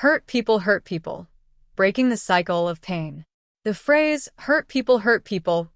Hurt people, breaking the cycle of pain. The phrase hurt people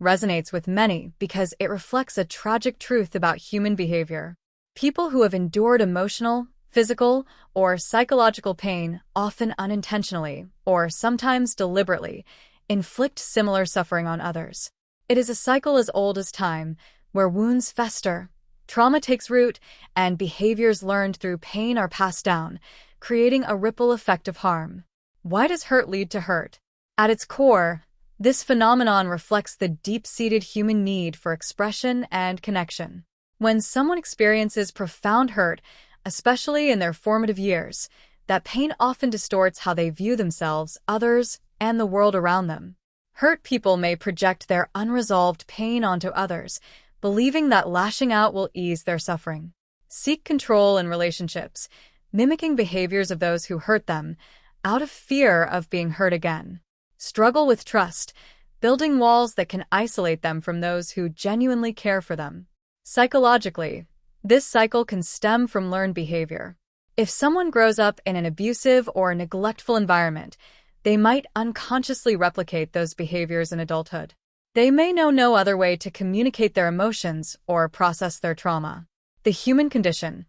resonates with many because it reflects a tragic truth about human behavior. People who have endured emotional, physical, or psychological pain, often unintentionally, or sometimes deliberately, inflict similar suffering on others. It is a cycle as old as time, where wounds fester, trauma takes root, and behaviors learned through pain are passed down, creating a ripple effect of harm. Why does hurt lead to hurt? At its core, this phenomenon reflects the deep-seated human need for expression and connection. When someone experiences profound hurt, especially in their formative years, that pain often distorts how they view themselves, others, and the world around them. Hurt people may project their unresolved pain onto others, believing that lashing out will ease their suffering. Seek control in relationships, mimicking behaviors of those who hurt them, out of fear of being hurt again. Struggle with trust, building walls that can isolate them from those who genuinely care for them. Psychologically, this cycle can stem from learned behavior. If someone grows up in an abusive or neglectful environment, they might unconsciously replicate those behaviors in adulthood. They may know no other way to communicate their emotions or process their trauma. The human condition.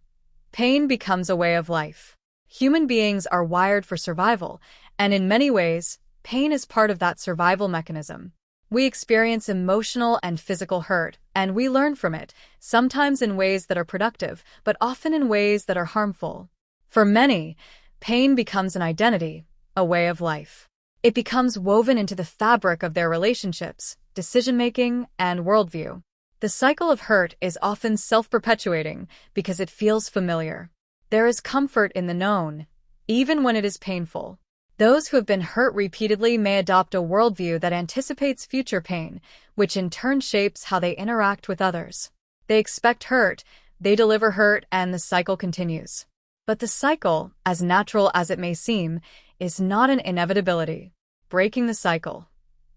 Pain becomes a way of life. Human beings are wired for survival, and in many ways, pain is part of that survival mechanism. We experience emotional and physical hurt, and we learn from it, sometimes in ways that are productive, but often in ways that are harmful. For many, pain becomes an identity, a way of life. It becomes woven into the fabric of their relationships, decision-making, and worldview. The cycle of hurt is often self-perpetuating because it feels familiar. There is comfort in the known, even when it is painful. Those who have been hurt repeatedly may adopt a worldview that anticipates future pain, which in turn shapes how they interact with others. They expect hurt, they deliver hurt, and the cycle continues. But the cycle, as natural as it may seem, is not an inevitability. Breaking the cycle.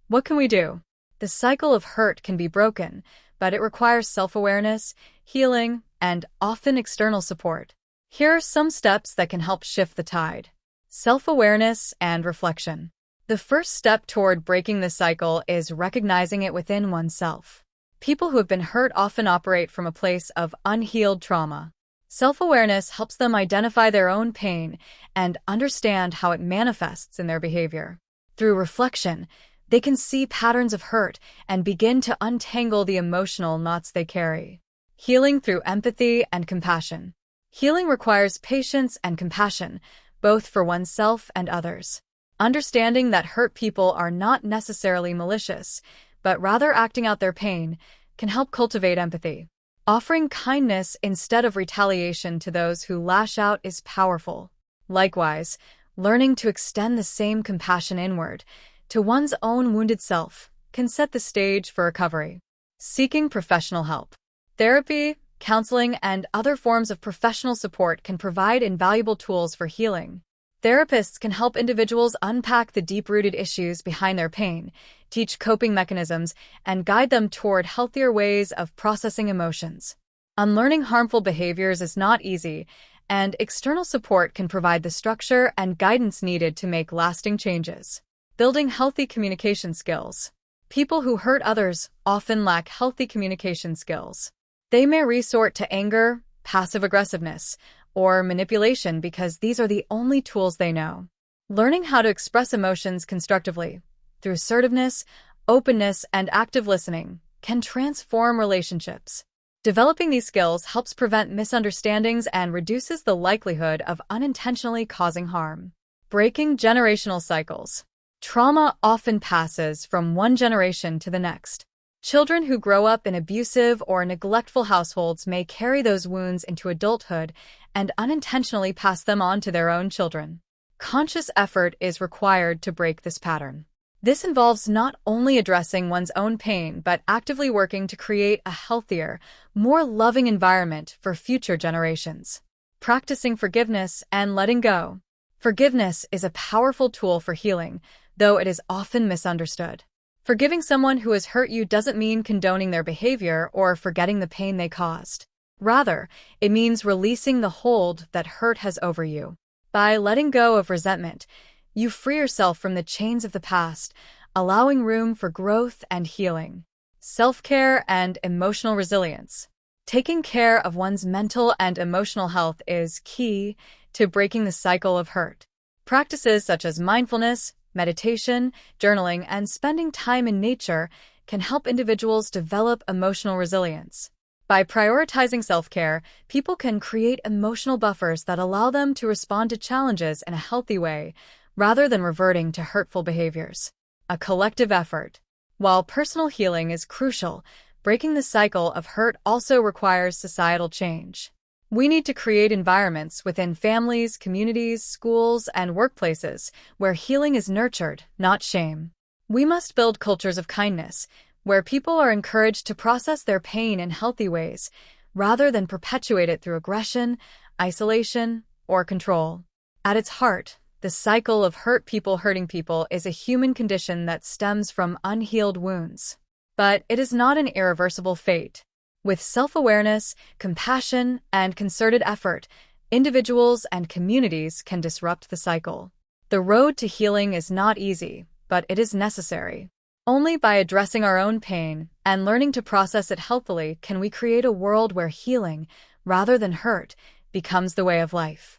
What can we do? The cycle of hurt can be broken, but it requires self-awareness, healing, and often external support. Here are some steps that can help shift the tide. Self-awareness and reflection. The first step toward breaking the cycle is recognizing it within oneself. People who have been hurt often operate from a place of unhealed trauma. Self-awareness helps them identify their own pain and understand how it manifests in their behavior. Through reflection, they can see patterns of hurt and begin to untangle the emotional knots they carry. Healing through empathy and compassion. Healing requires patience and compassion, both for oneself and others. Understanding that hurt people are not necessarily malicious, but rather acting out their pain, can help cultivate empathy. Offering kindness instead of retaliation to those who lash out is powerful. Likewise, learning to extend the same compassion inward, to one's own wounded self, can set the stage for recovery. Seeking professional help. Therapy, counseling, and other forms of professional support can provide invaluable tools for healing. Therapists can help individuals unpack the deep-rooted issues behind their pain, teach coping mechanisms, and guide them toward healthier ways of processing emotions. Unlearning harmful behaviors is not easy, and external support can provide the structure and guidance needed to make lasting changes. Building healthy communication skills. People who hurt others often lack healthy communication skills. They may resort to anger, passive aggressiveness, or manipulation because these are the only tools they know. Learning how to express emotions constructively, through assertiveness, openness, and active listening, can transform relationships. Developing these skills helps prevent misunderstandings and reduces the likelihood of unintentionally causing harm. Breaking generational cycles. Trauma often passes from one generation to the next. Children who grow up in abusive or neglectful households may carry those wounds into adulthood and unintentionally pass them on to their own children. Conscious effort is required to break this pattern. This involves not only addressing one's own pain, but actively working to create a healthier, more loving environment for future generations. Practicing forgiveness and letting go. Forgiveness is a powerful tool for healing, though it is often misunderstood. Forgiving someone who has hurt you doesn't mean condoning their behavior or forgetting the pain they caused. Rather, it means releasing the hold that hurt has over you. By letting go of resentment, you free yourself from the chains of the past, allowing room for growth and healing. Self-care and emotional resilience. Taking care of one's mental and emotional health is key to breaking the cycle of hurt. Practices such as mindfulness, meditation, journaling, and spending time in nature can help individuals develop emotional resilience. By prioritizing self-care, people can create emotional buffers that allow them to respond to challenges in a healthy way, rather than reverting to hurtful behaviors. A collective effort. While personal healing is crucial, breaking the cycle of hurt also requires societal change. We need to create environments within families, communities, schools, and workplaces where healing is nurtured, not shame. We must build cultures of kindness, where people are encouraged to process their pain in healthy ways, rather than perpetuate it through aggression, isolation, or control. At its heart, the cycle of hurt people hurting people is a human condition that stems from unhealed wounds. But it is not an irreversible fate. With self-awareness, compassion, and concerted effort, individuals and communities can disrupt the cycle. The road to healing is not easy, but it is necessary. Only by addressing our own pain and learning to process it healthily can we create a world where healing, rather than hurt, becomes the way of life.